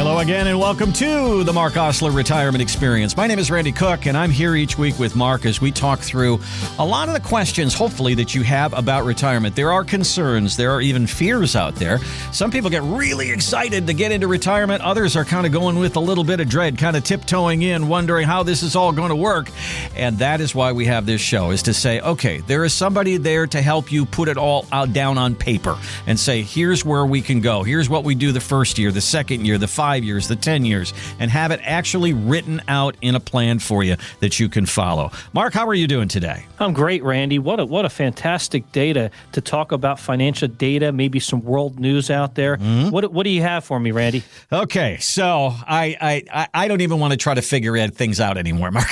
Hello again and welcome to the Marc Oslar Retirement Experience. My name is Randy Cook and I'm here each week with Mark as we talk through a lot of the questions, hopefully, that you have about retirement. There are concerns. There are even fears out there. Some people get really excited to get into retirement. Others are kind of going with a little bit of dread, kind of tiptoeing in, wondering how this is all going to work. And that is why we have this show, is to say, okay, there is somebody there to help you put it all out down on paper and say, here's where we can go. Here's what we do the first year, the second year, the 5 years, the 10 years, and have it actually written out in a plan for you that you can follow. Mark, how are you doing today? I'm great, Randy. What a fantastic day to talk about financial data, maybe some world news out there. Mm-hmm. What do you have for me, Randy? Okay, so I don't even want to try to figure things out anymore, Mark.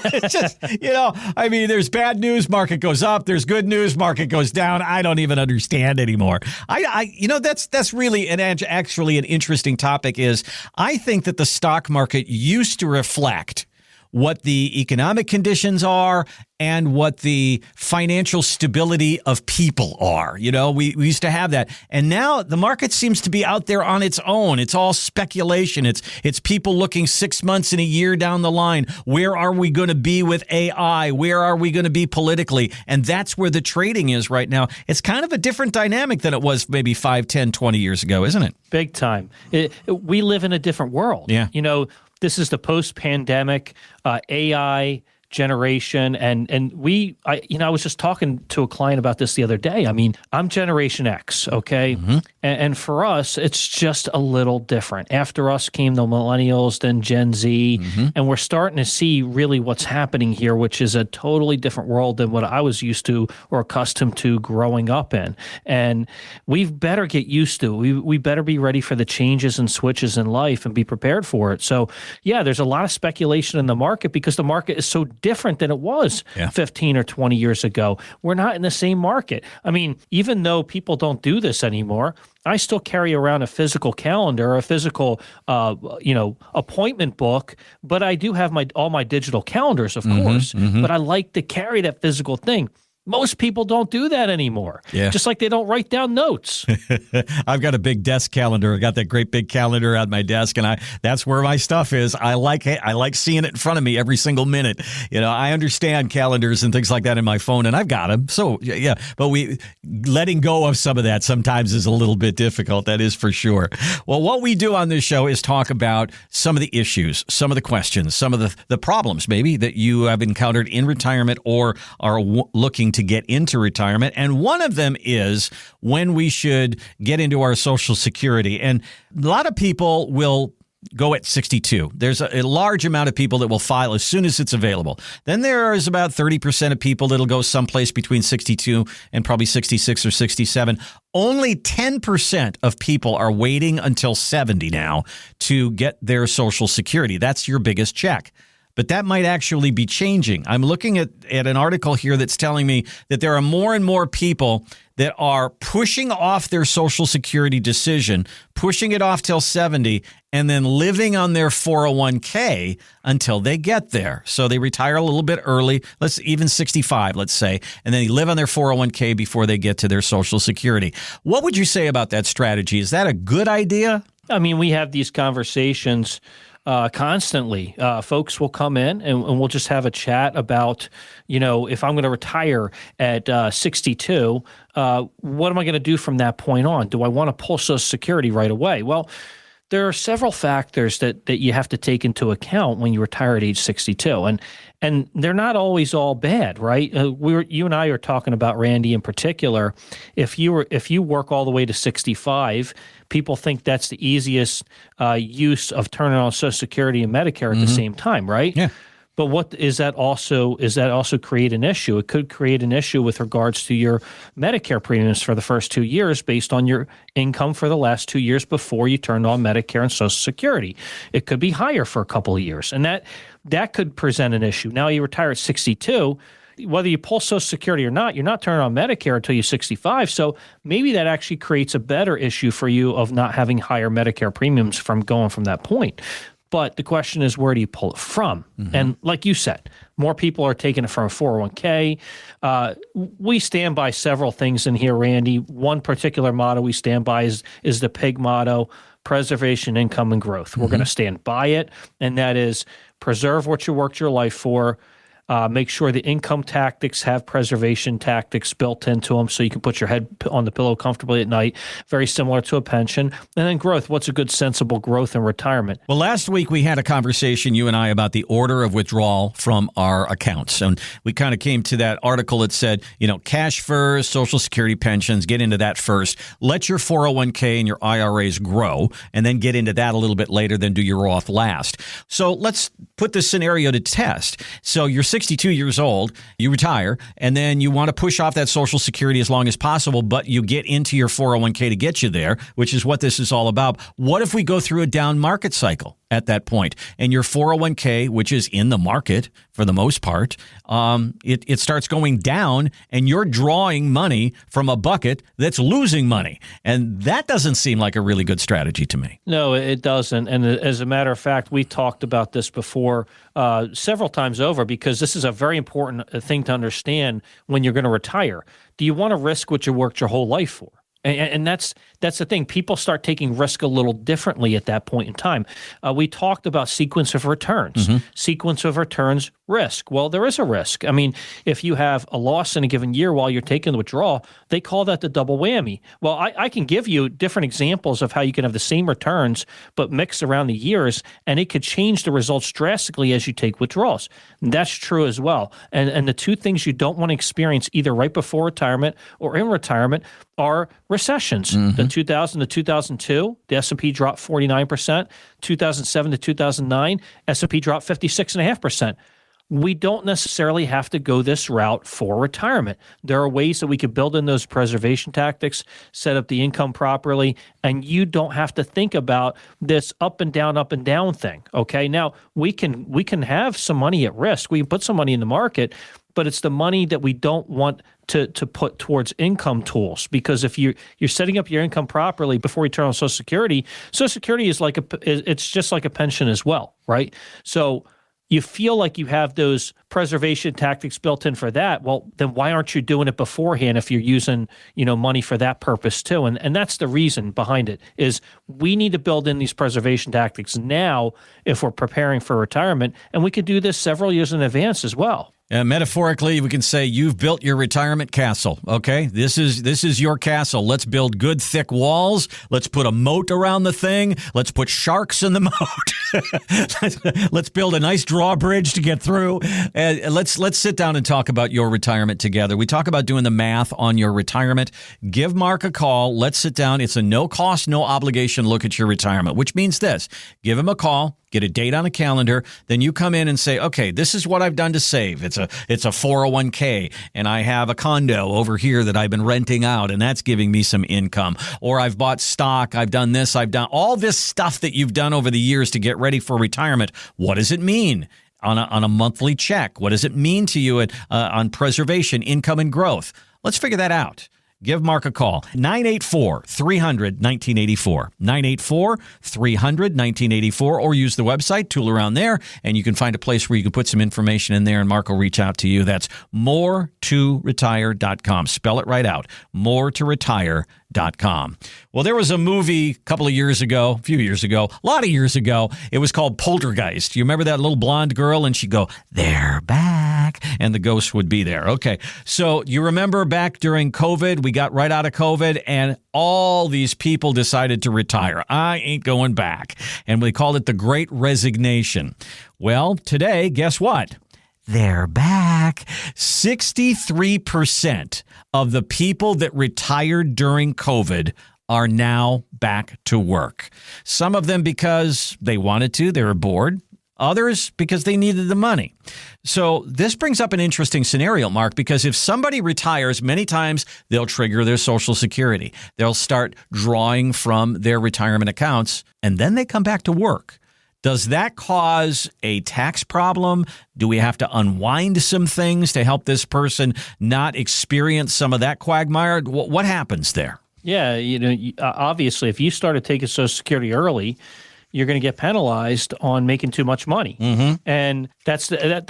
It's just, there's bad news, market goes up. There's good news, market goes down. I don't even understand anymore. That's really actually an interesting topic. Is I think that the stock market used to reflect what the economic conditions are and what the financial stability of people are. We used to have that. And now the market seems to be out there on its own. It's all speculation. It's people looking 6 months and a year down the line. Where are we going to be with AI? Where are we going to be politically? And that's where the trading is right now. It's kind of a different dynamic than it was maybe 5, 10, 20 years ago, isn't it? Big time. We live in a different world. Yeah. This is the post-pandemic AI generation, and I was just talking to a client about this the other day. I mean, I'm Generation X, okay? Mm-hmm. And for us, it's just a little different. After us came the millennials, then Gen Z, mm-hmm. and we're starting to see really what's happening here, which is a totally different world than what I was used to or accustomed to growing up in. And we've better get used to it. We better be ready for the changes and switches in life and be prepared for it. So, yeah, there's a lot of speculation in the market because the market is so different than it was 15 or 20 years ago. We're not in the same market. I mean, even though people don't do this anymore, I still carry around a physical calendar, a physical, appointment book, but I do have all my digital calendars, of course, but I like to carry that physical thing. Most people don't do that anymore. Yeah. Just like they don't write down notes. I've got a big desk calendar. I got that great big calendar at my desk, and that's where my stuff is. I like seeing it in front of me every single minute. I understand calendars and things like that in my phone, and I've got them. So, yeah, but letting go of some of that sometimes is a little bit difficult. That is for sure. Well, what we do on this show is talk about some of the issues, some of the questions, some of the problems maybe that you have encountered in retirement or are looking to get into retirement. And one of them is when we should get into our Social Security. And a lot of people will go at 62. There's a large amount of people that will file as soon as it's available. Then there is about 30% of people that'll go someplace between 62 and probably 66 or 67. Only 10% of people are waiting until 70 now to get their Social Security. That's your biggest check. But that might actually be changing. I'm looking at an article here that's telling me that there are more and more people that are pushing off their Social Security decision, pushing it off till 70, and then living on their 401k until they get there. So they retire a little bit early, even 65, let's say, and then they live on their 401k before they get to their Social Security. What would you say about that strategy? Is that a good idea? I mean, we have these conversations constantly. Folks will come in and we'll just have a chat about, if I'm going to retire at 62, what am I going to do from that point on? Do I want to pull Social Security right away? Well, there are several factors that you have to take into account when you retire at age 62, and they're not always all bad, right? You and I are talking about, Randy, in particular. If you work all the way to 65, people think that's the easiest use of turning on Social Security and Medicare at the same time, right? Yeah. But what is that also create an issue? It could create an issue with regards to your Medicare premiums for the first 2 years based on your income for the last 2 years before you turned on Medicare and Social Security. It could be higher for a couple of years, and that could present an issue. Now you retire at 62, whether you pull Social Security or not, you're not turning on Medicare until you're 65. So maybe that actually creates a better issue for you of not having higher Medicare premiums from going from that point. But the question is, where do you pull it from? Mm-hmm. And like you said, more people are taking it from a 401k. We stand by several things in here, Randy. One particular motto we stand by is the PIG motto, preservation, income, and growth. We're going to stand by it, and that is preserve what you worked your life for. Make sure the income tactics have preservation tactics built into them so you can put your head on the pillow comfortably at night, very similar to a pension. And then growth. What's a good, sensible growth in retirement? Well, last week we had a conversation, you and I, about the order of withdrawal from our accounts. And we kind of came to that article that said, cash first, Social Security, pensions, get into that first. Let your 401k and your IRAs grow, and then get into that a little bit later, then do your Roth last. So let's put this scenario to test. So you're 62 years old, you retire, and then you want to push off that Social Security as long as possible, but you get into your 401k to get you there, which is what this is all about. What if we go through a down market cycle at that point, and your 401k, which is in the market for the most part, it starts going down, and you're drawing money from a bucket that's losing money. And that doesn't seem like a really good strategy to me. No, it doesn't. And as a matter of fact, we talked about this before several times over, because this is a very important thing to understand when you're going to retire. Do you want to risk what you worked your whole life for? And that's the thing. People start taking risk a little differently at that point in time. We talked about sequence of returns. Sequence of returns, risk. Well, there is a risk. I mean, if you have a loss in a given year while you're taking the withdrawal, they call that the double whammy. Well, I can give you different examples of how you can have the same returns but mixed around the years, and it could change the results drastically as you take withdrawals. And that's true as well. And the two things you don't want to experience either right before retirement or in retirement are recessions. The 2000 to 2002, the S&P dropped 49%. 2007 to 2009, S&P dropped 56.5%. We don't necessarily have to go this route for retirement. There are ways that we could build in those preservation tactics, set up the income properly, and you don't have to think about this up and down thing. Okay, now we can have some money at risk. We can put some money in the market, but it's the money that we don't want to put towards income tools, because if you're setting up your income properly before you turn on Social Security is it's just like a pension as well, right? So you feel like you have those preservation tactics built in for that. Well, then why aren't you doing it beforehand if you're using, money for that purpose too? And that's the reason behind it, is we need to build in these preservation tactics now if we're preparing for retirement, and we could do this several years in advance as well. Metaphorically, we can say you've built your retirement castle. Okay, this is your castle. Let's build good, thick walls. Let's put a moat around the thing. Let's put sharks in the moat. Let's build a nice drawbridge to get through. And let's sit down and talk about your retirement together. We talk about doing the math on your retirement. Give Mark a call. Let's sit down. It's a no cost, no obligation look at your retirement, which means this: give him a call. Get a date on a calendar, then you come in and say, okay, this is what I've done to save. It's a 401k, and I have a condo over here that I've been renting out, and that's giving me some income. Or I've bought stock, I've done this, I've done all this stuff that you've done over the years to get ready for retirement. What does it mean on a monthly check? What does it mean to you on preservation, income, and growth? Let's figure that out. Give Mark a call, 984-300-1984, 984-300-1984, or use the website, tool around there, and you can find a place where you can put some information in there, and Mark will reach out to you. That's moretoretire.com. Spell it right out, moretoretire.com. Well, there was a movie a few years ago, a lot of years ago. It was called Poltergeist. You remember that little blonde girl? And she'd go, "They're back," and the ghost would be there. Okay, so you remember back during COVID, we got right out of COVID, and all these people decided to retire. I ain't going back. And we called it the Great Resignation. Well, today, guess what? They're back. 63% of the people that retired during COVID are now back to work. Some of them because they wanted to, they were bored. Others because they needed the money. So this brings up an interesting scenario, Mark, because if somebody retires, many times they'll trigger their Social Security. They'll start drawing from their retirement accounts, and then they come back to work. Does that cause a tax problem? Do we have to unwind some things to help this person not experience some of that quagmire? What happens there? Yeah, obviously, if you started taking Social Security early, you're going to get penalized on making too much money. And that's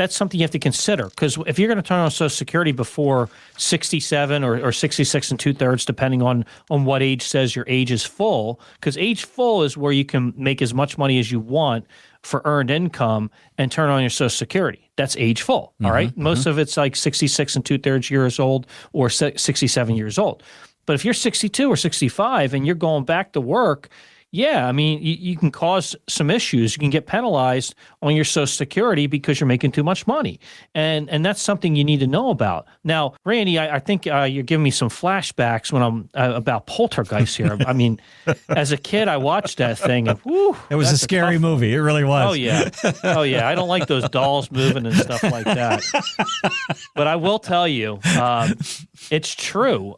something you have to consider, because if you're going to turn on Social Security before 67 or 66 and 2/3, depending on what age says your age is full, because age full is where you can make as much money as you want for earned income and turn on your Social Security. That's age full, all right? Most of it's like 66 and 2/3 years old or 67 years old. But if you're 62 or 65 and you're going back to work, yeah, I mean, you can cause some issues. You can get penalized on your Social Security because you're making too much money. And that's something you need to know about. Now, Randy, I think you're giving me some flashbacks when I'm about Poltergeist here. I mean, as a kid, I watched that thing. And, whew, It was a scary movie. It really was. Oh, yeah. Oh, yeah. I don't like those dolls moving and stuff like that. But I will tell you, it's true.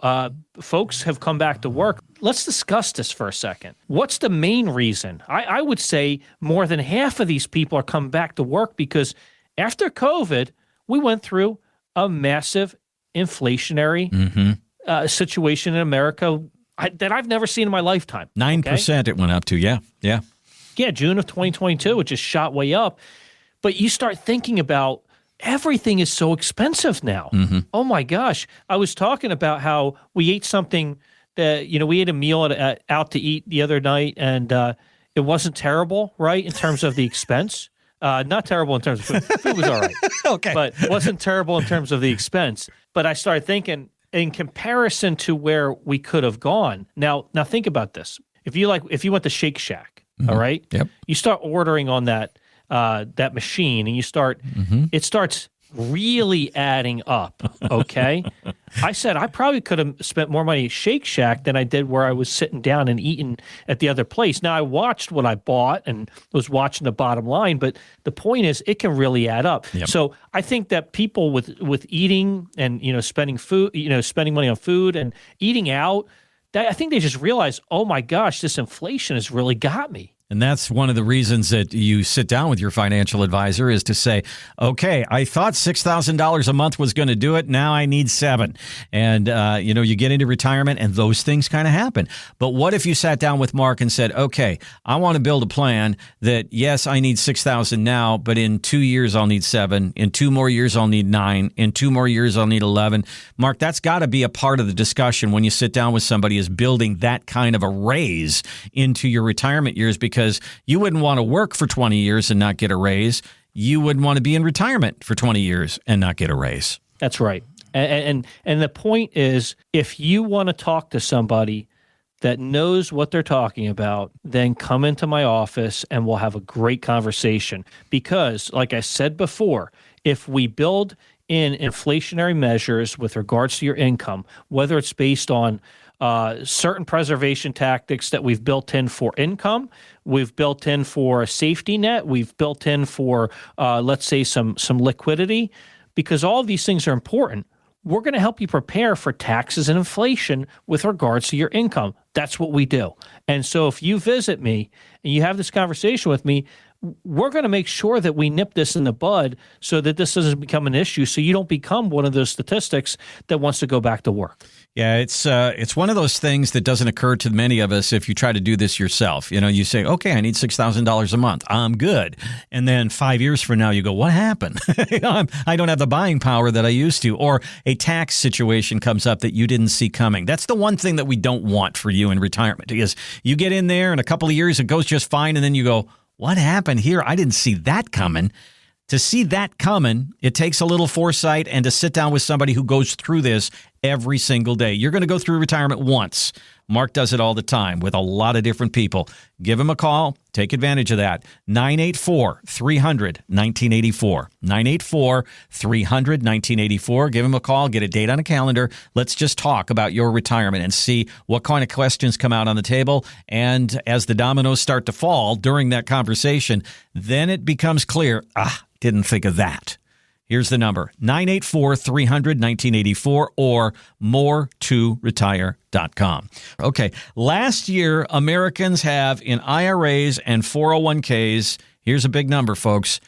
Folks have come back to work. Let's discuss this for a second. What's the main reason? I would say more than half of these people are coming back to work because after COVID, we went through a massive inflationary situation in America that I've never seen in my lifetime. 9% it went up to, yeah. Yeah, June of 2022, it just shot way up. But you start thinking about everything is so expensive now. Oh my gosh. I was talking about how we ate something that, we ate a meal out to eat the other night, and it wasn't terrible, right, in terms of the expense. Not terrible in terms of food. Food was all right. Okay. But wasn't terrible in terms of the expense. But I started thinking, in comparison to where we could have gone. Now think about this. If you went to Shake Shack, all right? Yep. You start ordering on that machine, and it starts really adding up, okay? I said I probably could have spent more money at Shake Shack than I did where I was sitting down and eating at the other place. Now, I watched what I bought and was watching the bottom line, but the point is it can really add up. Yep. So I think that people with eating and, spending money on food and eating out, I think they just realize, oh my gosh, this inflation has really got me. And that's one of the reasons that you sit down with your financial advisor is to say, okay, I thought $6,000 a month was going to do it. Now I need $7,000. And, you get into retirement and those things kind of happen. But what if you sat down with Mark and said, okay, I want to build a plan that, yes, I need $6,000 now, but in 2 years I'll need $7,000. In 2 more years I'll need $9,000. In 2 more years I'll need $11,000. Mark, that's got to be a part of the discussion when you sit down with somebody, is building that kind of a raise into your retirement years, because you wouldn't want to work for 20 years and not get a raise. You wouldn't want to be in retirement for 20 years and not get a raise. That's right. And the point is, if you want to talk to somebody that knows what they're talking about, then come into my office and we'll have a great conversation. Because, like I said before, if we build in inflationary measures with regards to your income, whether it's based on certain preservation tactics that we've built in for income, we've built in for a safety net, we've built in for, let's say, some liquidity, because all of these things are important. We're going to help you prepare for taxes and inflation with regards to your income. That's what we do. And so if you visit me and you have this conversation with me, we're going to make sure that we nip this in the bud so that this doesn't become an issue, so you don't become one of those statistics that wants to go back to work. Yeah, it's one of those things that doesn't occur to many of us if you try to do this yourself. You say, okay, I need $6,000 a month. I'm good. And then 5 years from now, you go, what happened? I don't have the buying power that I used to. Or a tax situation comes up that you didn't see coming. That's the one thing that we don't want for you in retirement, because you get in there in a couple of years, it goes just fine. And then you go, what happened here? I didn't see that coming. To see that coming, it takes a little foresight and to sit down with somebody who goes through this every single day. You're going to go through retirement once. Mark does it all the time with a lot of different people. Give him a call. Take advantage of that. 984-300-1984. 984-300-1984. Give him a call. Get a date on a calendar. Let's just talk about your retirement and see what kind of questions come out on the table. And as the dominoes start to fall during that conversation, then it becomes clear, didn't think of that. Here's the number, 984-300-1984 or more2retire.com. Okay, last year, Americans have in IRAs and 401ks, here's a big number, folks,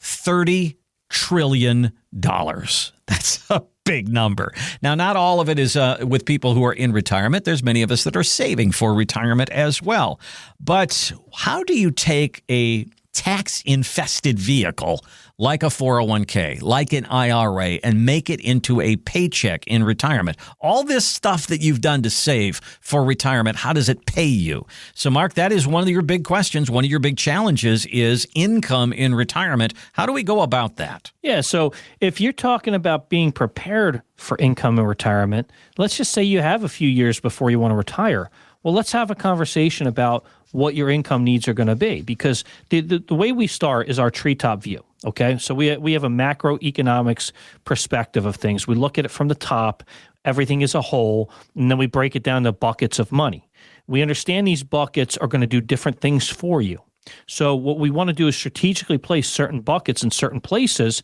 $30 trillion. That's a big number. Now, not all of it is with people who are in retirement. There's many of us that are saving for retirement as well. But how do you take a tax-infested vehicle like a 401k, like an IRA, and make it into a paycheck in retirement? All this stuff that you've done to save for retirement, how does it pay you? So, Mark, that is one of your big questions. One of your big challenges is income in retirement. How do we go about that? Yeah, so if you're talking about being prepared for income in retirement, let's just say you have a few years before you want to retire. Well, let's have a conversation about what your income needs are going to be, because the way we start is our treetop view. Okay, so we have a macroeconomics perspective of things. We look at it from the top, everything as a whole, and then we break it down to buckets of money. We understand these buckets are going to do different things for you. So what we want to do is strategically place certain buckets in certain places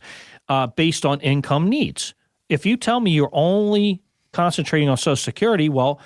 based on income needs. If you tell me you're only concentrating on Social Security, well,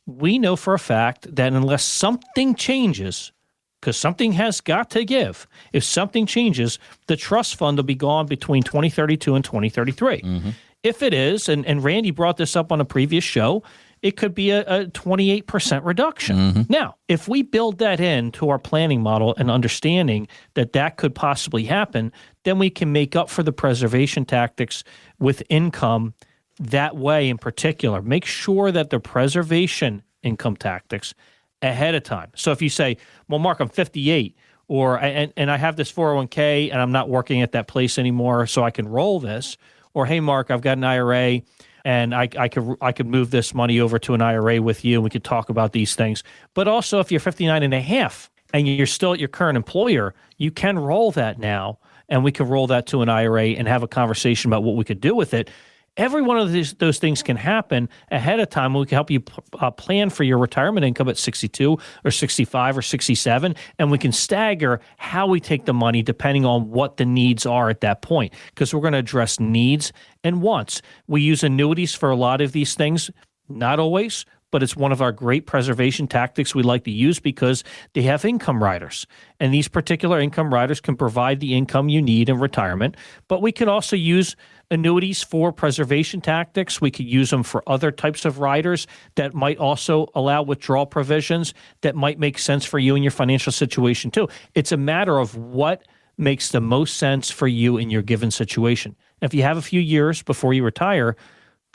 we know for a fact that unless something changes, because something has got to give, if something changes, the trust fund will be gone between 2032 and 2033. Mm-hmm. If it is, and Randy brought this up on a previous show, it could be a 28% reduction. Mm-hmm. Now, if we build that into our planning model and understanding that that could possibly happen, then we can make up for the preservation tactics with income that way in particular. Make sure that the preservation income tactics ahead of time. So if you say, well, Mark, I'm 58, and I have this 401k and I'm not working at that place anymore, so I can roll this. Or, hey, Mark, I've got an IRA and I could move this money over to an IRA with you, and we could talk about these things. But also, if you're 59 and a half and you're still at your current employer, you can roll that now, and we can roll that to an IRA and have a conversation about what we could do with it. Every one of those things can happen ahead of time. We can help you plan for your retirement income at 62 or 65 or 67, and we can stagger how we take the money depending on what the needs are at that point, because we're going to address needs and wants. We use annuities for a lot of these things, not always, but it's one of our great preservation tactics we like to use because they have income riders. And these particular income riders can provide the income you need in retirement, but we can also use annuities for preservation tactics. We could use them for other types of riders that might also allow withdrawal provisions that might make sense for you and your financial situation too. It's a matter of what makes the most sense for you in your given situation. If you have a few years before you retire,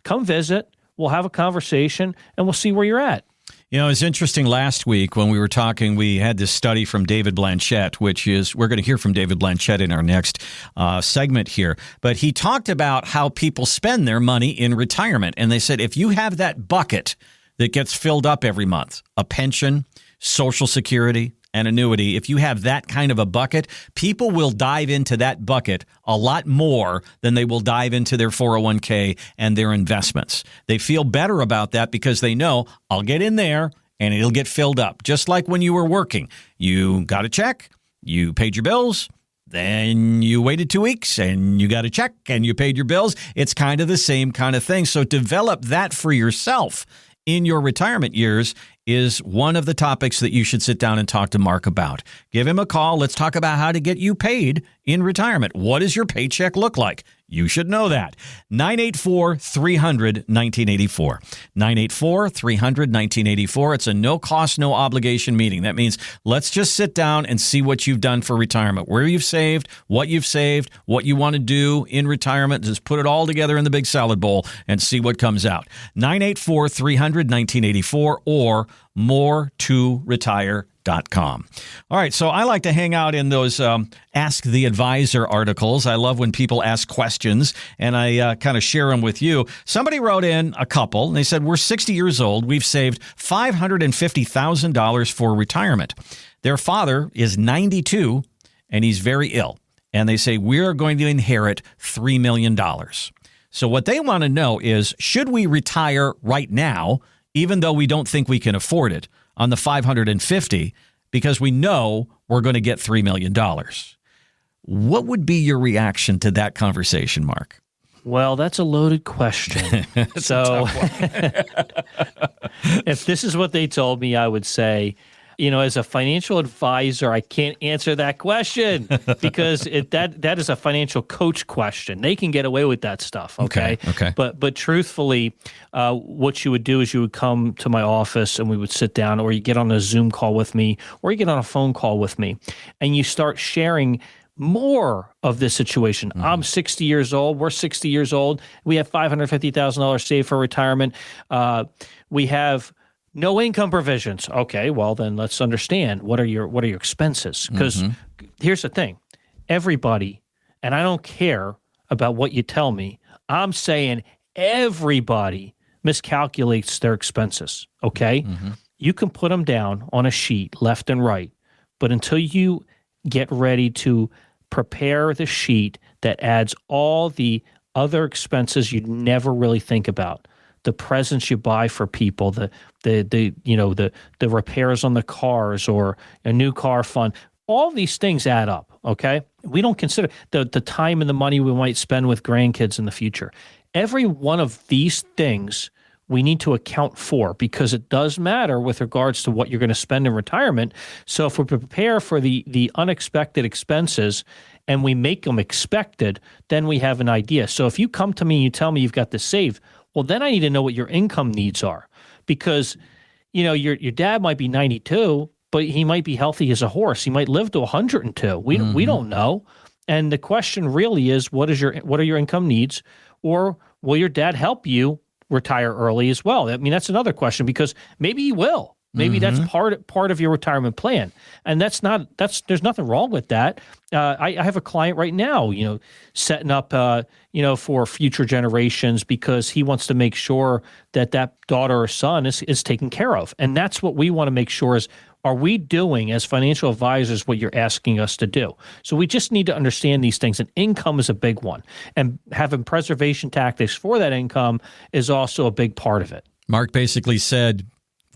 come visit. We'll have a conversation and we'll see where you're at. You know, it's interesting. Last week when we were talking, we had this study from David Blanchett, which is, we're going to hear from David Blanchett in our next segment here. But he talked about how people spend their money in retirement. And they said, if you have that bucket that gets filled up every month, a pension, Social Security, an annuity, if you have that kind of a bucket, people will dive into that bucket a lot more than they will dive into their 401k and their investments. They feel better about that because they know, I'll get in there and it'll get filled up. Just like when you were working. You got a check, you paid your bills, then you waited 2 weeks and you got a check and you paid your bills. It's kind of the same kind of thing. So develop that for yourself in your retirement years is one of the topics that you should sit down and talk to Mark about. Give him a call. Let's talk about how to get you paid in retirement. What does your paycheck look like? You should know that. 984-300-1984. 984-300-1984. It's a no-cost, no-obligation meeting. That means let's just sit down and see what you've done for retirement, where you've saved, what you want to do in retirement. Just put it all together in the big salad bowl and see what comes out. 984-300-1984 or more2retire.com. All right, so I like to hang out in those Ask the Advisor articles. I love when people ask questions, and I kind of share them with you. Somebody wrote in a couple, and they said, we're 60 years old. We've saved $550,000 for retirement. Their father is 92, and he's very ill. And they say, we're going to inherit $3 million. So what they want to know is, should we retire right now, even though we don't think we can afford it, on the $550,000, because we know we're going to get $3 million. What would be your reaction to that conversation, Mark? Well, that's a loaded question. So if this is what they told me, I would say, as a financial advisor, I can't answer that question because that is a financial coach question. They can get away with that stuff. Okay. But truthfully, what you would do is you would come to my office and we would sit down, or you get on a Zoom call with me, or you get on a phone call with me, and you start sharing more of this situation. I'm 60 years old. We're 60 years old. We have $550,000 saved for retirement. We have no income provisions. Okay, well then let's understand what are your expenses? Because here's the thing, everybody, and I don't care about what you tell me, I'm saying everybody miscalculates their expenses. Okay, you can put them down on a sheet left and right, but until you get ready to prepare the sheet that adds all the other expenses you'd never really think about, the presents you buy for people, the repairs on the cars or a new car fund, all these things add up, okay? We don't consider the time and the money we might spend with grandkids in the future. Every one of these things we need to account for because it does matter with regards to what you're going to spend in retirement. So if we prepare for the unexpected expenses and we make them expected, then we have an idea. So if you come to me and you tell me you've got this saved, well, then I need to know what your income needs are because, your dad might be 92, but he might be healthy as a horse. He might live to 102. We don't know. And the question really is, what are your income needs, or will your dad help you retire early as well? I mean, that's another question because maybe he will. Maybe that's part of your retirement plan, and there's nothing wrong with that. I have a client right now, setting up, for future generations because he wants to make sure that daughter or son is taken care of, and that's what we want to make sure is. Are we doing as financial advisors what you're asking us to do? So we just need to understand these things, and income is a big one. And having preservation tactics for that income is also a big part of it. Mark basically said,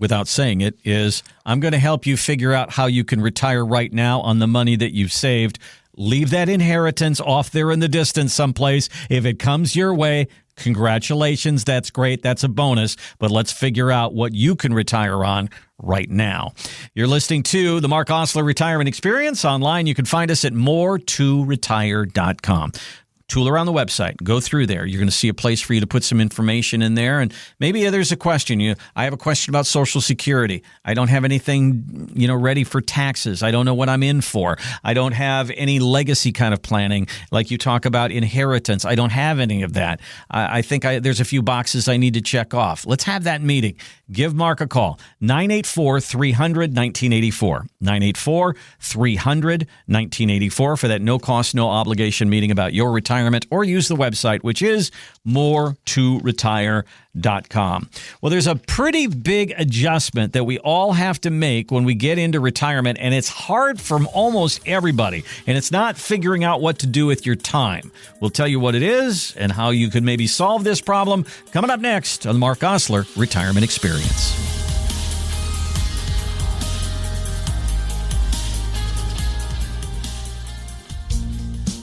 without saying it, is I'm going to help you figure out how you can retire right now on the money that you've saved. Leave that inheritance off there in the distance someplace. If it comes your way, congratulations. That's great. That's a bonus. But let's figure out what you can retire on right now. You're listening to the Marc Oslar Retirement Experience. Online, you can find us at more2retire.com. Tool around the website. Go through there. You're going to see a place for you to put some information in there. And maybe there's a question. I have a question about Social Security. I don't have anything, ready for taxes. I don't know what I'm in for. I don't have any legacy kind of planning like you talk about inheritance. I don't have any of that. I think there's a few boxes I need to check off. Let's have that meeting. Give Mark a call. 984-300-1984. 984-300-1984 for that no-cost, no-obligation meeting about your retirement, or use the website, which is more2retire.com. Well, there's a pretty big adjustment that we all have to make when we get into retirement, and it's hard for almost everybody, and it's not figuring out what to do with your time. We'll tell you what it is and how you could maybe solve this problem coming up next on the Marc Oslar Retirement Experience.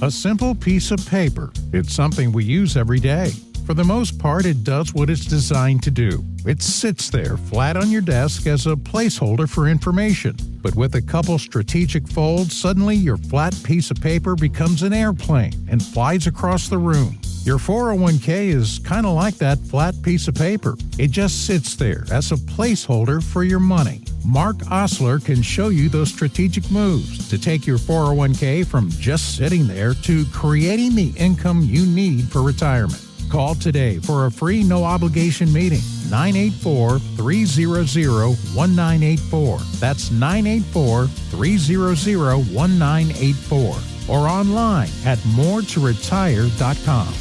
A simple piece of paper. It's something we use every day. For the most part, it does what it's designed to do. It sits there flat on your desk as a placeholder for information. But with a couple strategic folds, suddenly your flat piece of paper becomes an airplane and flies across the room. Your 401k is kind of like that flat piece of paper. It just sits there as a placeholder for your money. Marc Oslar can show you those strategic moves to take your 401k from just sitting there to creating the income you need for retirement. Call today for a free no-obligation meeting. 984-300-1984. That's 984-300-1984. Or online at more2retire.com.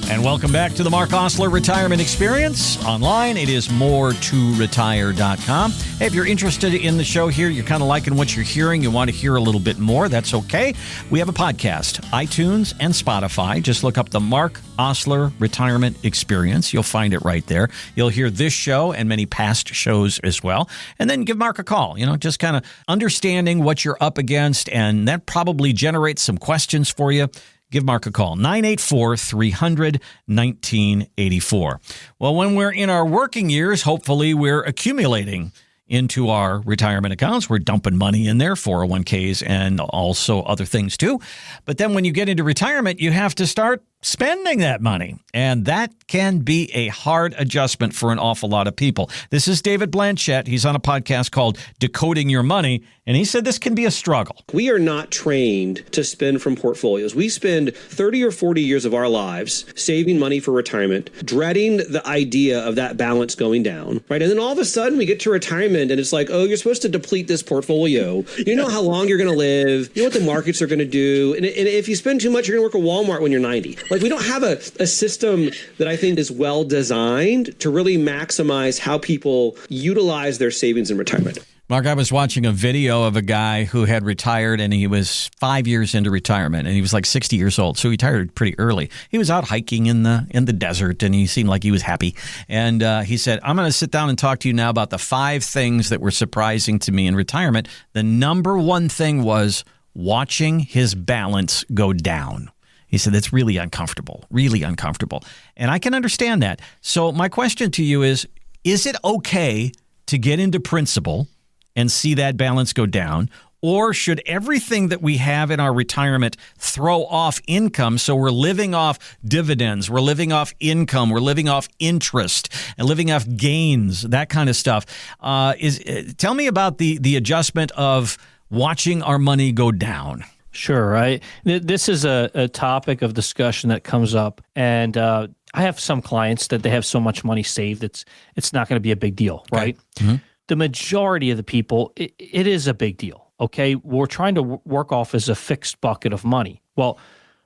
And welcome back to the Marc Oslar Retirement Experience. Online, it is more2retire.com. Hey, if you're interested in the show here, you're kind of liking what you're hearing, you want to hear a little bit more, that's okay. We have a podcast, iTunes and Spotify. Just look up the Marc Oslar Retirement Experience. You'll find it right there. You'll hear this show and many past shows as well. And then give Mark a call, just kind of understanding what you're up against, and that probably generates some questions for you. give Mark a call, 984-300-1984. Well, when we're in our working years, hopefully we're accumulating into our retirement accounts. We're dumping money in there, 401ks, and also other things too. But then when you get into retirement, you have to start spending that money. And that can be a hard adjustment for an awful lot of people. This is David Blanchett. He's on a podcast called Decoding Your Money. And he said this can be a struggle. We are not trained to spend from portfolios. We spend 30 or 40 years of our lives saving money for retirement, dreading the idea of that balance going down, right? And then all of a sudden we get to retirement and it's like, oh, you're supposed to deplete this portfolio. You know how long you're going to live. You know what the markets are going to do. And if you spend too much, you're going to work at Walmart when you're 90. Like, we don't have a system that I think is well designed to really maximize how people utilize their savings in retirement. Mark, I was watching a video of a guy who had retired, and he was 5 years into retirement, and he was like 60 years old, so he retired pretty early. He was out hiking in the desert, and he seemed like he was happy. And he said, I'm going to sit down and talk to you now about the 5 things that were surprising to me in retirement. The number one thing was watching his balance go down. He said, that's really uncomfortable, really uncomfortable. And I can understand that. So my question to you is it okay to get into principle and see that balance go down? Or should everything that we have in our retirement throw off income? So we're living off dividends, we're living off income, we're living off interest, and living off gains, that kind of stuff. Tell me about the adjustment of watching our money go down. Sure. This is a topic of discussion that comes up, and I have some clients that they have so much money saved, it's not going to be a big deal, right? Okay. Mm-hmm. The majority of the people, it is a big deal, okay? We're trying to work off as a fixed bucket of money. Well,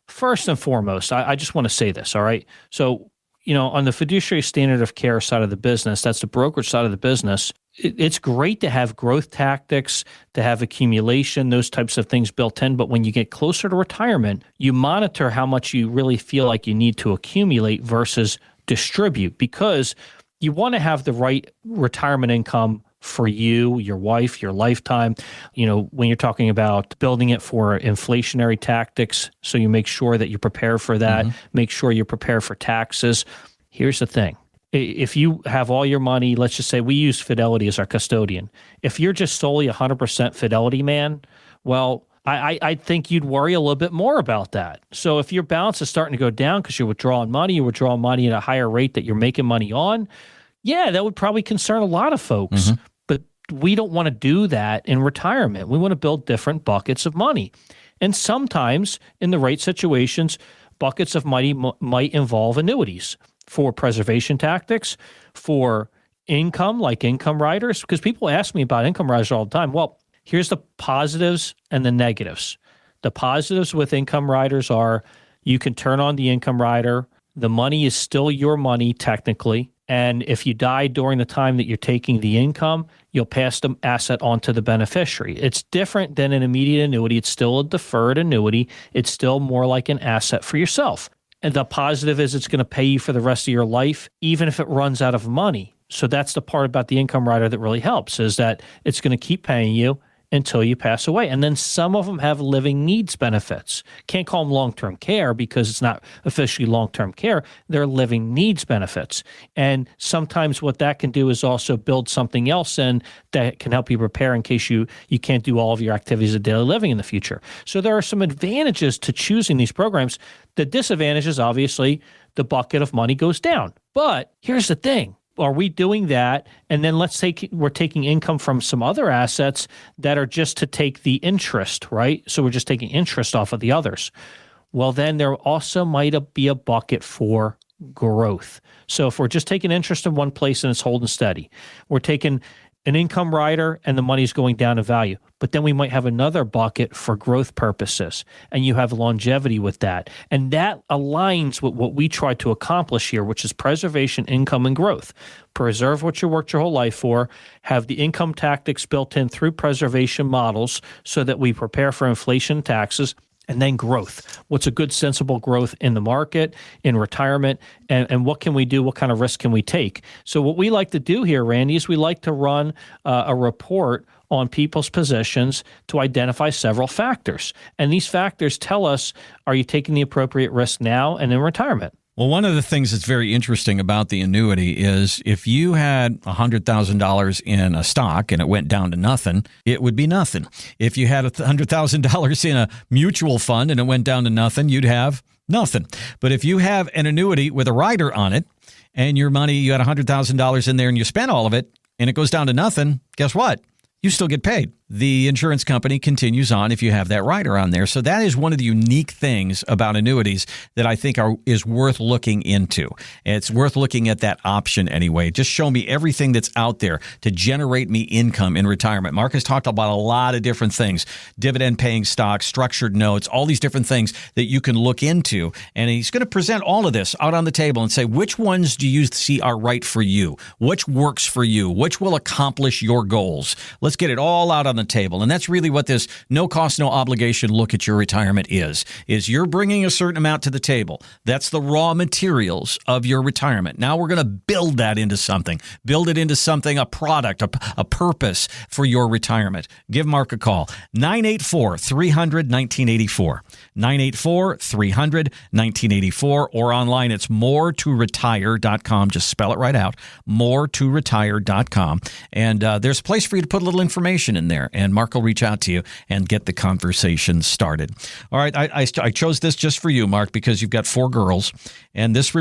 first and foremost, I just want to say this, all right? So, on the fiduciary standard of care side of the business, that's the brokerage side of the business, it's great to have growth tactics, to have accumulation, those types of things built in. But when you get closer to retirement, you monitor how much you really feel like you need to accumulate versus distribute, because you want to have the right retirement income for you, your wife, your lifetime. When you're talking about building it for inflationary tactics, so you make sure that you're prepared for that, make sure you're prepared for taxes. Here's the thing. If you have all your money, let's just say we use Fidelity as our custodian. If you're just solely 100% Fidelity man, well, I think you'd worry a little bit more about that. So if your balance is starting to go down because you're withdrawing money at a higher rate that you're making money on, yeah, that would probably concern a lot of folks. Mm-hmm. But we don't want to do that in retirement. We want to build different buckets of money. And sometimes in the right situations, buckets of money might involve annuities for preservation tactics, for income, like income riders, because people ask me about income riders all the time. Well, here's the positives and the negatives. The positives with income riders are you can turn on the income rider. The money is still your money technically. And if you die during the time that you're taking the income, you'll pass the asset on to the beneficiary. It's different than an immediate annuity. It's still a deferred annuity. It's still more like an asset for yourself. And the positive is it's going to pay you for the rest of your life, even if it runs out of money. So that's the part about the income rider that really helps, is that it's going to keep paying you until you pass away. And then some of them have living needs benefits. Can't call them long-term care because it's not officially long-term care. They're living needs benefits. And sometimes what that can do is also build something else in that can help you prepare in case you can't do all of your activities of daily living in the future. So there are some advantages to choosing these programs. The disadvantage is obviously the bucket of money goes down. But here's the thing. Are we doing that? And then let's say we're taking income from some other assets that are just to take the interest, right? So we're just taking interest off of the others. Well, then there also might be a bucket for growth. So if we're just taking interest in one place and it's holding steady, we're taking an income rider and the money's going down in value. But then we might have another bucket for growth purposes, and you have longevity with that. And that aligns with what we try to accomplish here, which is preservation, income, and growth. Preserve what you worked your whole life for, have the income tactics built in through preservation models so that we prepare for inflation and taxes, and then growth. What's a good, sensible growth in the market, in retirement, and what can we do? What kind of risk can we take? So what we like to do here, Randy, is we like to run a report on people's positions to identify several factors. And these factors tell us, are you taking the appropriate risk now and in retirement? Well, one of the things that's very interesting about the annuity is if you had $100,000 in a stock and it went down to nothing, it would be nothing. If you had $100,000 in a mutual fund and it went down to nothing, you'd have nothing. But if you have an annuity with a rider on it and your money, you had $100,000 in there and you spent all of it and it goes down to nothing, guess what? You still get paid. The insurance company continues on if you have that rider on there. So that is one of the unique things about annuities that I think is worth looking into. It's worth looking at that option anyway. Just show me everything that's out there to generate me income in retirement. Mark has talked about a lot of different things, dividend-paying stocks, structured notes, all these different things that you can look into. And he's going to present all of this out on the table and say, which ones do you see are right for you? Which works for you? Which will accomplish your goals? Let's get it all out on the table. And that's really what this no cost, no obligation look at your retirement is you're bringing a certain amount to the table. That's the raw materials of your retirement. Now we're going to build that into something, a product, a purpose for your retirement. Give Mark a call, 984-300-1984, 984-300-1984, or online it's moretoretire.com. Just spell it right out, moretoretire.com. And there's a place for you to put a little information in there, and Mark will reach out to you and get the conversation started. All right, I chose this just for you, Mark, because you've got 4 girls, and this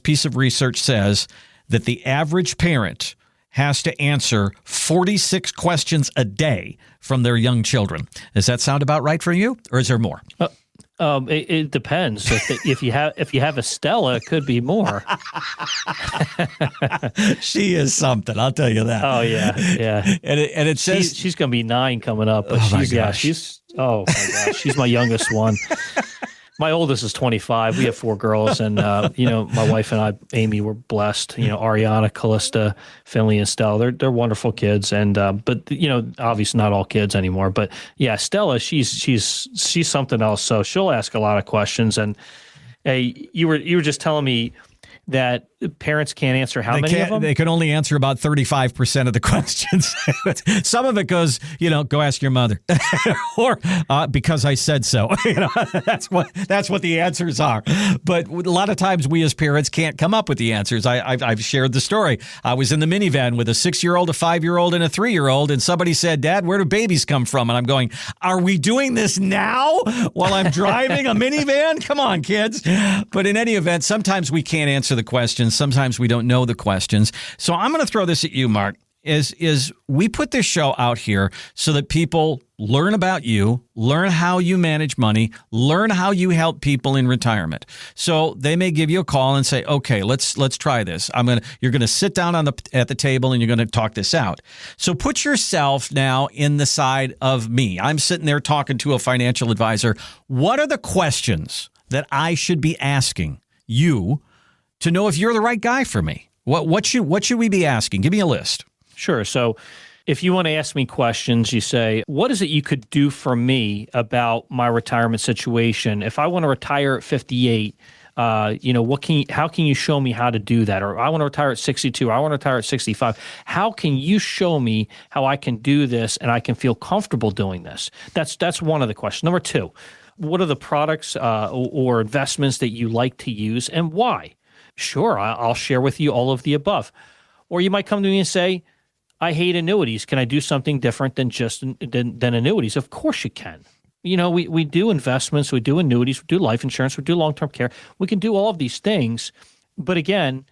piece of research says that the average parent has to answer 46 questions a day from their young children. Does that sound about right for you, or is there more? It depends. If you have a Stella, it could be more. She is something, I'll tell you that. Oh yeah. And it says she's going to be 9 coming up. But she's my youngest one. My oldest is 25. We have 4 girls, and my wife and I, Amy, we're blessed. Ariana, Callista, Finley, and Stella. They're wonderful kids, and but obviously not all kids anymore. But yeah, Stella, she's something else. So she'll ask a lot of questions. And hey, you were just telling me that parents can't answer how many of them? They can only answer about 35% of the questions. Some of it goes, go ask your mother, or because I said so. That's what the answers are. But a lot of times we as parents can't come up with the answers. I've shared the story. I was in the minivan with a 6-year-old, a 5-year-old, and a 3-year-old, and somebody said, "Dad, where do babies come from?" And I'm going, "Are we doing this now while I'm driving a minivan? Come on, kids." But in any event, sometimes we can't answer the questions. Sometimes we don't know the questions. So I'm going to throw this at you, Mark, is we put this show out here so that people learn about you, learn how you manage money, learn how you help people in retirement. So they may give you a call and say, "Okay, let's try this. You're going to sit down at the table and you're going to talk this out." So put yourself now in the side of me. I'm sitting there talking to a financial advisor. What are the questions that I should be asking you to know if you're the right guy for me? What should we be asking? Give me a list. Sure. So if you want to ask me questions, you say, what is it you could do for me about my retirement situation? If I want to retire at 58, how can you show me how to do that? Or I want to retire at 62, I want to retire at 65. How can you show me how I can do this and I can feel comfortable doing this? That's one of the questions. Number 2, what are the products or investments that you like to use and why? Sure, I'll share with you all of the above. Or you might come to me and say, "I hate annuities. Can I do something different than annuities?" Of course you can. We do investments, we do annuities, we do life insurance, we do long-term care. We can do all of these things. But again,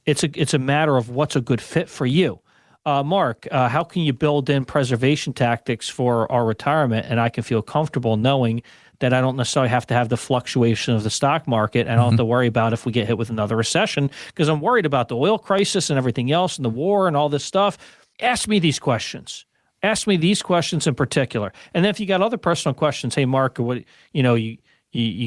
it's a matter of what's a good fit for you. Mark, how can you build in preservation tactics for our retirement and I can feel comfortable knowing that I don't necessarily have to have the fluctuation of the stock market and I don't have to worry about if we get hit with another recession because I'm worried about the oil crisis and everything else and the war and all this stuff. Ask me these questions. Ask me these questions in particular. And then if you got other personal questions, hey, Mark, what you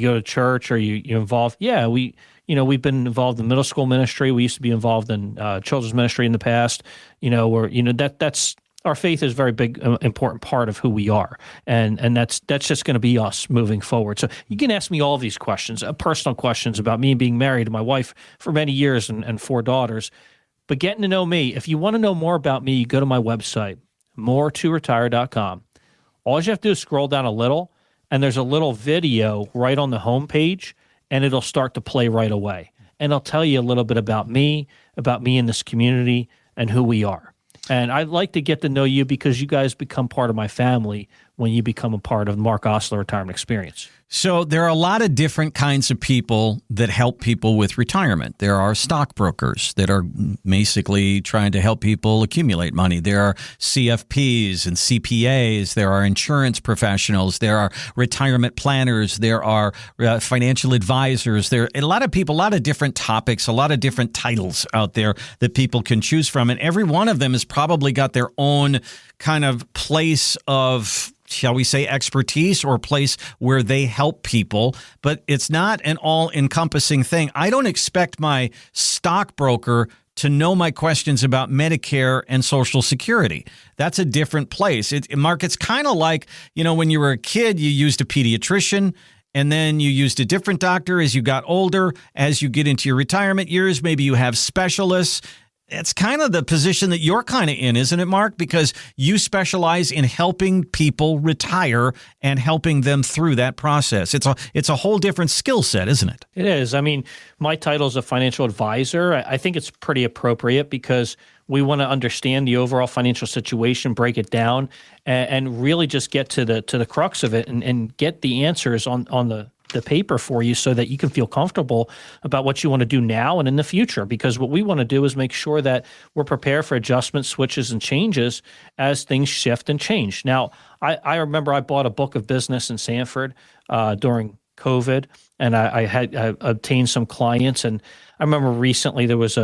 go to church or you involved? Yeah, we've been involved in middle school ministry. We used to be involved in children's ministry in the past. That's our faith is a very big, important part of who we are, and that's just going to be us moving forward. So you can ask me all these questions, personal questions about me being married to my wife for many years and 4 daughters. But getting to know me, if you want to know more about me, you go to my website, morettoretire.com. All you have to do is scroll down a little, and there's a little video right on the homepage, and it'll start to play right away. And I'll tell you a little bit about me in this community, and who we are. And I'd like to get to know you because you guys become part of my family when you become a part of Marc Oslar Retirement Experience. So there are a lot of different kinds of people that help people with retirement. There are stockbrokers that are basically trying to help people accumulate money. There are CFPs and CPAs. There are insurance professionals. There are retirement planners. There are financial advisors. There are a lot of people, a lot of different topics, a lot of different titles out there that people can choose from. And every one of them has probably got their own kind of place of, shall we say, expertise, or a place where they help people, but it's not an all-encompassing thing. I don't expect my stockbroker to know my questions about Medicare and Social Security. That's a different place. Mark, it's kind of like, when you were a kid, you used a pediatrician, and then you used a different doctor as you got older. As you get into your retirement years, maybe you have specialists. It's kind of the position that you're kind of in, isn't it, Mark? Because you specialize in helping people retire and helping them through that process. It's a whole different skill set, isn't it? It is. I mean, my title is a financial advisor. I think it's pretty appropriate because we want to understand the overall financial situation, break it down, and really just get to the crux of it and get the answers on the paper for you so that you can feel comfortable about what you want to do now and in the future. Because what we want to do is make sure that we're prepared for adjustments, switches, and changes as things shift and change. Now, I remember I bought a book of business in Sanford during COVID, and I had obtained some clients. And I remember recently there was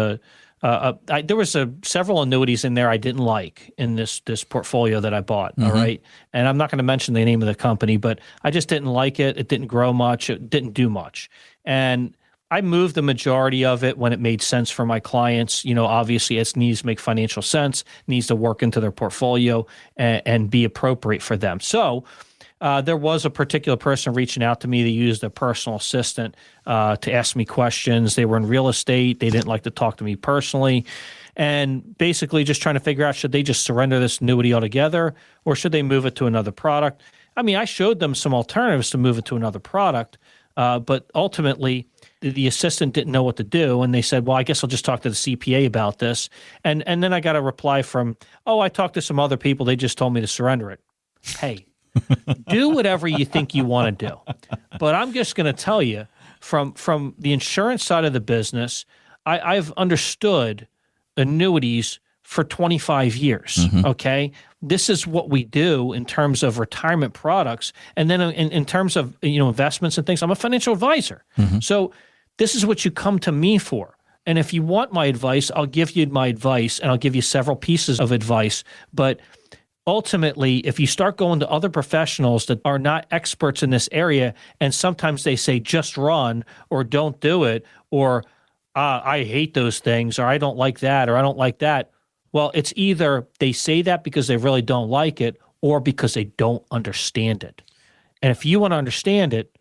several annuities in there I didn't like in this portfolio that I bought. Mm-hmm. All right. And I'm not going to mention the name of the company, but I just didn't like it. It didn't grow much. It didn't do much. And I moved the majority of it when it made sense for my clients. Obviously it needs to make financial sense, needs to work into their portfolio and be appropriate for them. So there was a particular person reaching out to me that used a personal assistant to ask me questions. They were in real estate. They didn't like to talk to me personally. And basically just trying to figure out, should they just surrender this annuity altogether or should they move it to another product? I mean, I showed them some alternatives to move it to another product, but ultimately the assistant didn't know what to do. And they said, well, I guess I'll just talk to the CPA about this. And then I got a reply from, I talked to some other people. They just told me to surrender it. Hey. Do whatever you think you want to do. But I'm just going to tell you, from the insurance side of the business, I've understood annuities for 25 years, mm-hmm. Okay? This is what we do in terms of retirement products. And then in terms of investments and things, I'm a financial advisor. Mm-hmm. So this is what you come to me for. And if you want my advice, I'll give you my advice, and I'll give you several pieces of advice. But ultimately, if you start going to other professionals that are not experts in this area, and sometimes they say just run or don't do it, or I hate those things, or I don't like that, or I don't like that. Well, it's either they say that because they really don't like it or because they don't understand it. And if you want to understand it,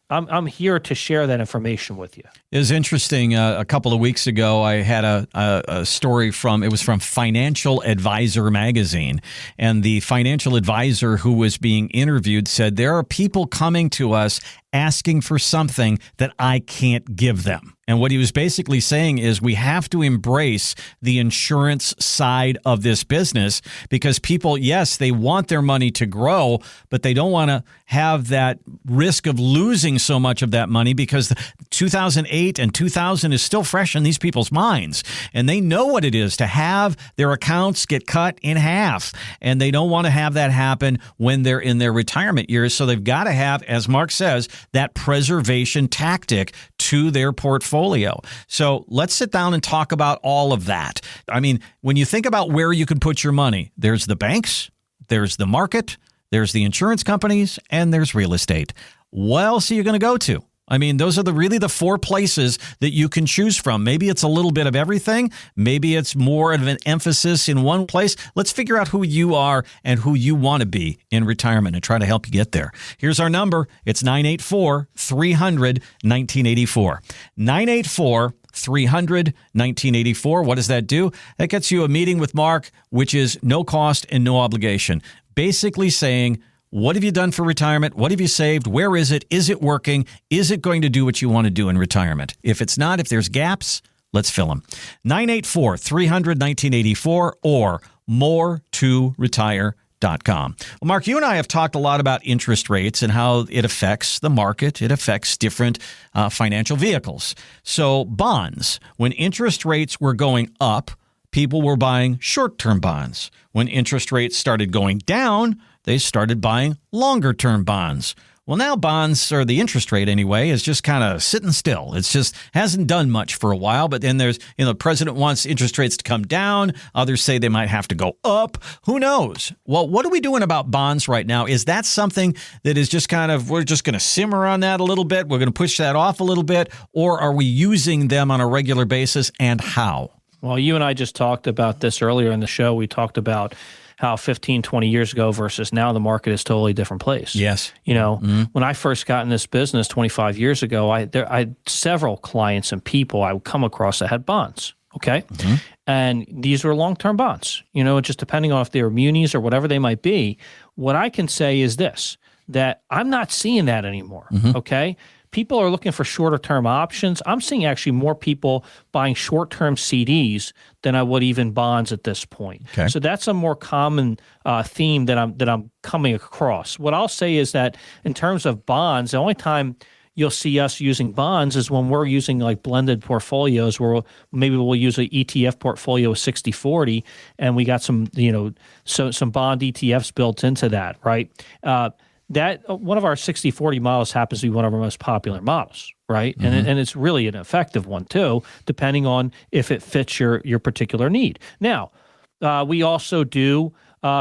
I'm here to share that information with you. It was interesting. A couple of weeks ago, I had a story from Financial Advisor magazine. And the financial advisor who was being interviewed said, there are people coming to us asking for something that I can't give them. And what he was basically saying is we have to embrace the insurance side of this business because people, yes, they want their money to grow, but they don't want to have that risk of losing so much of that money because 2008 and 2000 is still fresh in these people's minds. And they know what it is to have their accounts get cut in half. And they don't want to have that happen when they're in their retirement years. So they've got to have, as Mark says, that preservation tactic to their portfolio. So let's sit down and talk about all of that. I mean, when you think about where you can put your money, there's the banks, there's the market, there's the insurance companies, and there's real estate. What else are you going to go to? I mean, those are really the four places that you can choose from. Maybe it's a little bit of everything. Maybe it's more of an emphasis in one place. Let's figure out who you are and who you want to be in retirement and try to help you get there. Here's our number. It's 984-300-1984. 984 844-300-1984. What does that do? That gets you a meeting with Mark, which is no cost and no obligation. Basically saying, what have you done for retirement? What have you saved? Where is it? Is it working? Is it going to do what you want to do in retirement? If it's not, if there's gaps, let's fill them. 984-300-1984 or more2retire.com. Well, Mark, you and I have talked a lot about interest rates and how it affects the market. It affects different financial vehicles. So bonds, when interest rates were going up, people were buying short-term bonds. When interest rates started going down, they started buying longer-term bonds. Well, now bonds, or the interest rate anyway, is just kind of sitting still. It's just hasn't done much for a while. But then there's, the president wants interest rates to come down. Others say they might have to go up. Who knows? Well, what are we doing about bonds right now? Is that something that is just we're just going to simmer on that a little bit? We're going to push that off a little bit? Or are we using them on a regular basis, and how? Well, you and I just talked about this earlier in the show. We talked about how 15, 20 years ago versus now the market is totally a different place. Yes. When I first got in this business 25 years ago, I had several clients and people I would come across that had bonds, okay? Mm-hmm. And these were long-term bonds, just depending on if they were munis or whatever they might be. What I can say is this, that I'm not seeing that anymore, okay? People are looking for shorter-term options. I'm seeing actually more people buying short-term CDs than I would even bonds at this point. Okay. So that's a more common theme that I'm coming across. What I'll say is that in terms of bonds, the only time you'll see us using bonds is when we're using like blended portfolios where maybe we'll use an ETF portfolio of 60-40 and we got some bond ETFs built into that, right? That one of our 60-40 models happens to be one of our most popular models, right? Mm-hmm. And it's really an effective one too, depending on if it fits your particular need. Now, we also do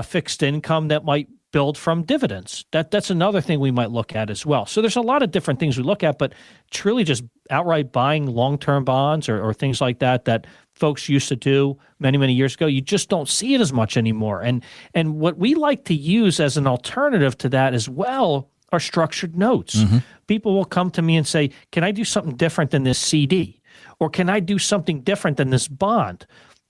fixed income that might build from dividends. That's another thing we might look at as well. So there's a lot of different things we look at, but truly just outright buying long-term bonds or things like that folks used to do many, many years ago, you just don't see it as much anymore. And what we like to use as an alternative to that as well are structured notes. Mm-hmm. People will come to me and say, can I do something different than this CD? Or can I do something different than this bond?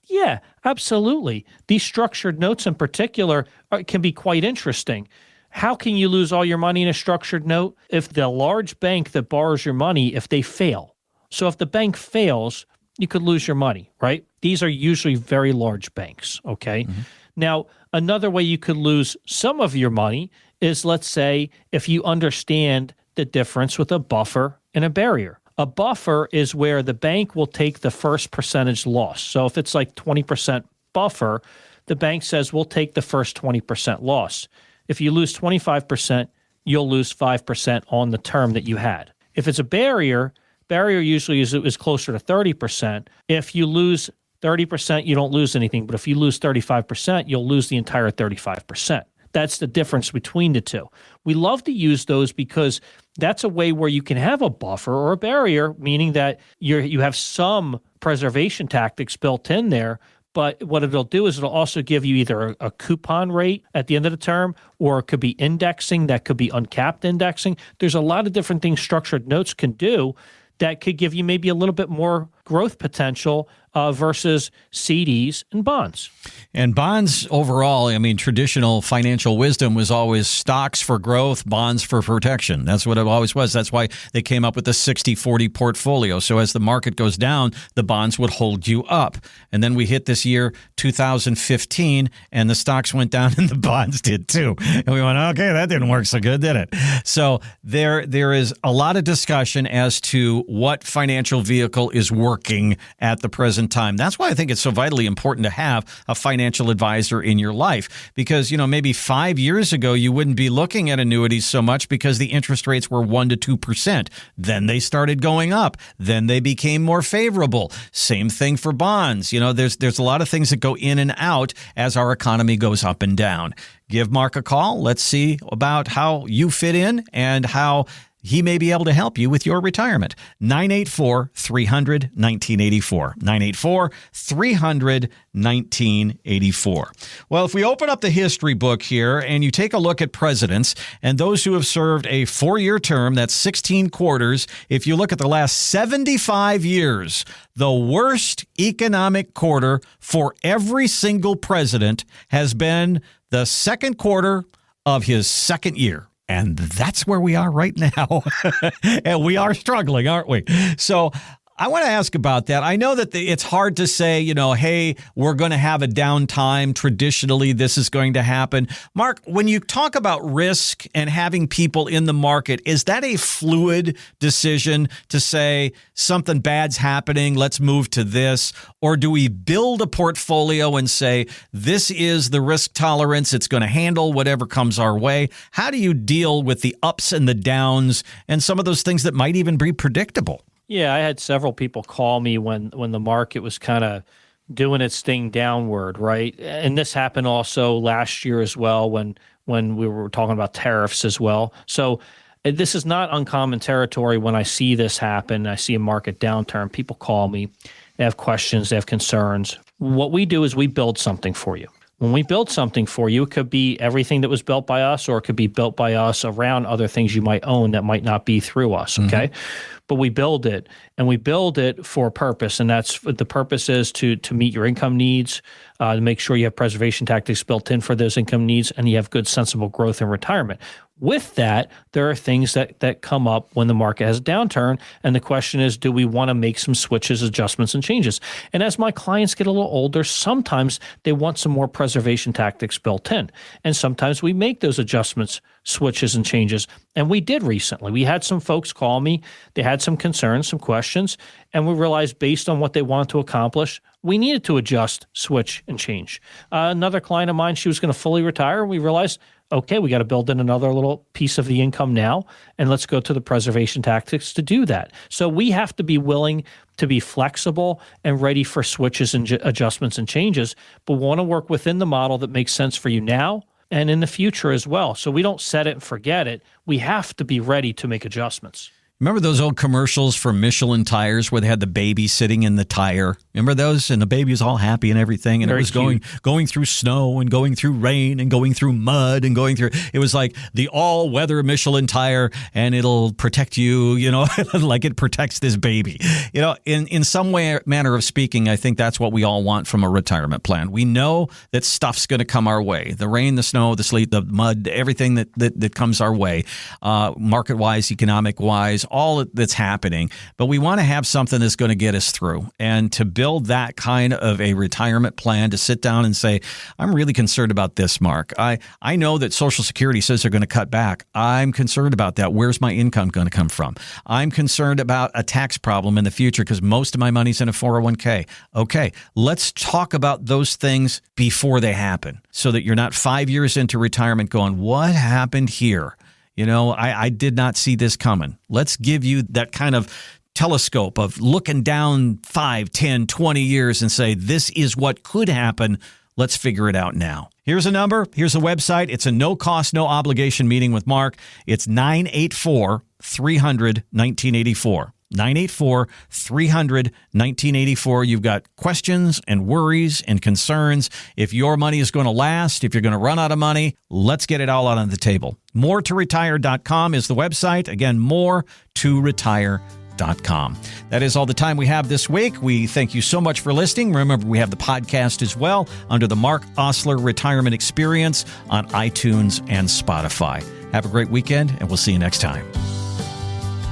Yeah, absolutely. These structured notes in particular can be quite interesting. How can you lose all your money in a structured note? If the large bank that borrows your money, if they fail. So if the bank fails, you could lose your money, right? These are usually very large banks, okay? Mm-hmm. Now, another way you could lose some of your money is, let's say, if you understand the difference with a buffer and a barrier. A buffer is where the bank will take the first percentage loss. So if it's like 20% buffer, the bank says, we'll take the first 20% loss. If you lose 25%, you'll lose 5% on the term that you had. If it's a barrier usually is closer to 30%. If you lose 30%, you don't lose anything. But if you lose 35%, you'll lose the entire 35%. That's the difference between the two. We love to use those because that's a way where you can have a buffer or a barrier, meaning that you have some preservation tactics built in there. But what it'll do is it'll also give you either a coupon rate at the end of the term, or it could be indexing. That could be uncapped indexing. There's a lot of different things structured notes can do that could give you maybe a little bit more growth potential versus CDs and bonds. And bonds overall, traditional financial wisdom was always stocks for growth, bonds for protection. That's what it always was. That's why they came up with the 60-40 portfolio. So as the market goes down, the bonds would hold you up. And then we hit this year, 2015, and the stocks went down and the bonds did too. And we went, okay, that didn't work so good, did it? So there is a lot of discussion as to what financial vehicle is working at the present time. That's why I think it's so vitally important to have a financial advisor in your life, because, maybe 5 years ago, you wouldn't be looking at annuities so much because the interest rates were 1% to 2%. Then they started going up. Then they became more favorable. Same thing for bonds. There's a lot of things that go in and out as our economy goes up and down. Give Mark a call. Let's see about how you fit in and how he may be able to help you with your retirement. 984-300-1984. 984-300-1984. Well, if we open up the history book here and you take a look at presidents and those who have served a 4-year term, that's 16 quarters. If you look at the last 75 years, the worst economic quarter for every single president has been the second quarter of his second year. And that's where we are right now. And we are struggling, aren't we? So I want to ask about that. I know that it's hard to say, hey, we're going to have a downtime. Traditionally, this is going to happen. Mark, when you talk about risk and having people in the market, is that a fluid decision to say something bad's happening, let's move to this? Or do we build a portfolio and say, this is the risk tolerance, it's going to handle whatever comes our way? How do you deal with the ups and the downs and some of those things that might even be predictable? Yeah, I had several people call me when the market was kind of doing its thing downward, right? And this happened also last year as well when we were talking about tariffs as well. So this is not uncommon territory when I see this happen. I see a market downturn. People call me. They have questions. They have concerns. What we do is we build something for you. When we build something for you, it could be everything that was built by us, or it could be built by us around other things you might own that might not be through us, okay? But we build it, and we build it for a purpose, and that's the purpose is to meet your income needs, to make sure you have preservation tactics built in for those income needs, and you have good, sensible growth in retirement. With that, there are things that come up when the market has a downturn, and the question is, do we want to make some switches, adjustments, and changes? And as my clients get a little older, sometimes they want some more preservation tactics built in, and sometimes we make those adjustments, switches, and changes. And we did recently. We had some folks call me. They had some concerns, some questions, and we realized based on what they wanted to accomplish, we needed to adjust, switch, and change. Another client of mine, she was going to fully retire. We realized, okay, we got to build in another little piece of the income now, and let's go to the preservation tactics to do that. So we have to be willing to be flexible and ready for switches and adjustments and changes, but we want to work within the model that makes sense for you now and in the future as well. So we don't set it and forget it. We have to be ready to make adjustments. Remember those old commercials for Michelin tires where they had the baby sitting in the tire? Remember those? And the baby was all happy and everything. And Very it was going through snow and going through rain and going through mud and going through. It was like the all-weather Michelin tire, and it'll protect you, like it protects this baby. In some way, manner of speaking, I think that's what we all want from a retirement plan. We know that stuff's going to come our way. The rain, the snow, the sleet, the mud, everything that comes our way, market-wise, economic-wise, all that's happening, but we want to have something that's going to get us through. And to build that kind of a retirement plan, to sit down and say, I'm really concerned about this, Mark. I know that Social Security says they're going to cut back. I'm concerned about that. Where's my income going to come from? I'm concerned about a tax problem in the future because most of my money's in a 401k. Okay, let's talk about those things before they happen so that you're not 5 years into retirement going, what happened here? I did not see this coming. Let's give you that kind of telescope of looking down 5, 10, 20 years and say, this is what could happen. Let's figure it out now. Here's a number. Here's a website. It's a no-cost, no-obligation meeting with Mark. It's 984-300-1984. 984-300-1984. You've got questions and worries and concerns. If your money is going to last, if you're going to run out of money, let's get it all out on the table. MoreToRetire.com is the website. Again, MoreToRetire.com. That is all the time we have this week. We thank you so much for listening. Remember, we have the podcast as well under the Marc Oslar Retirement Experience on iTunes and Spotify. Have a great weekend, and we'll see you next time.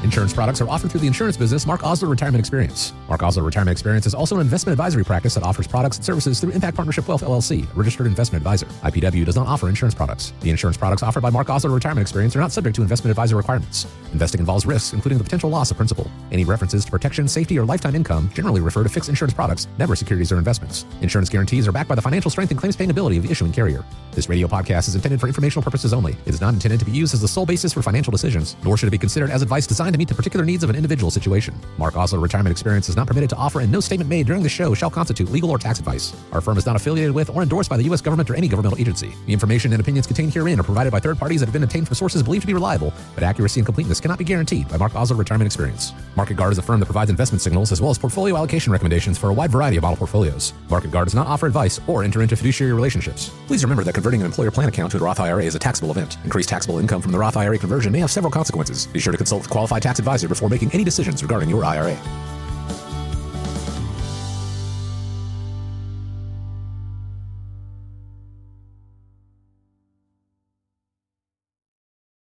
Insurance products are offered through the insurance business Marc Oslar Retirement Experience. Marc Oslar Retirement Experience is also an investment advisory practice that offers products and services through Impact Partnership Wealth LLC, a registered investment advisor. IPW does not offer insurance products. The insurance products offered by Marc Oslar Retirement Experience are not subject to investment advisor requirements. Investing involves risks, including the potential loss of principal. Any references to protection, safety, or lifetime income generally refer to fixed insurance products, never securities or investments. Insurance guarantees are backed by the financial strength and claims paying ability of the issuing carrier. This radio podcast is intended for informational purposes only. It is not intended to be used as the sole basis for financial decisions, nor should it be considered as advice designed designed to meet the particular needs of an individual situation. Marc Oslar Retirement Experience is not permitted to offer, and no statement made during the show shall constitute legal or tax advice. Our firm is not affiliated with or endorsed by the U.S. government or any governmental agency. The information and opinions contained herein are provided by third parties that have been obtained from sources believed to be reliable, but accuracy and completeness cannot be guaranteed by Marc Oslar Retirement Experience. Market Guard is a firm that provides investment signals as well as portfolio allocation recommendations for a wide variety of model portfolios. Market Guard does not offer advice or enter into fiduciary relationships. Please remember that converting an employer plan account to a Roth IRA is a taxable event. Increased taxable income from the Roth IRA conversion may have several consequences. Be sure to consult with a qualified tax advisor before making any decisions regarding your IRA.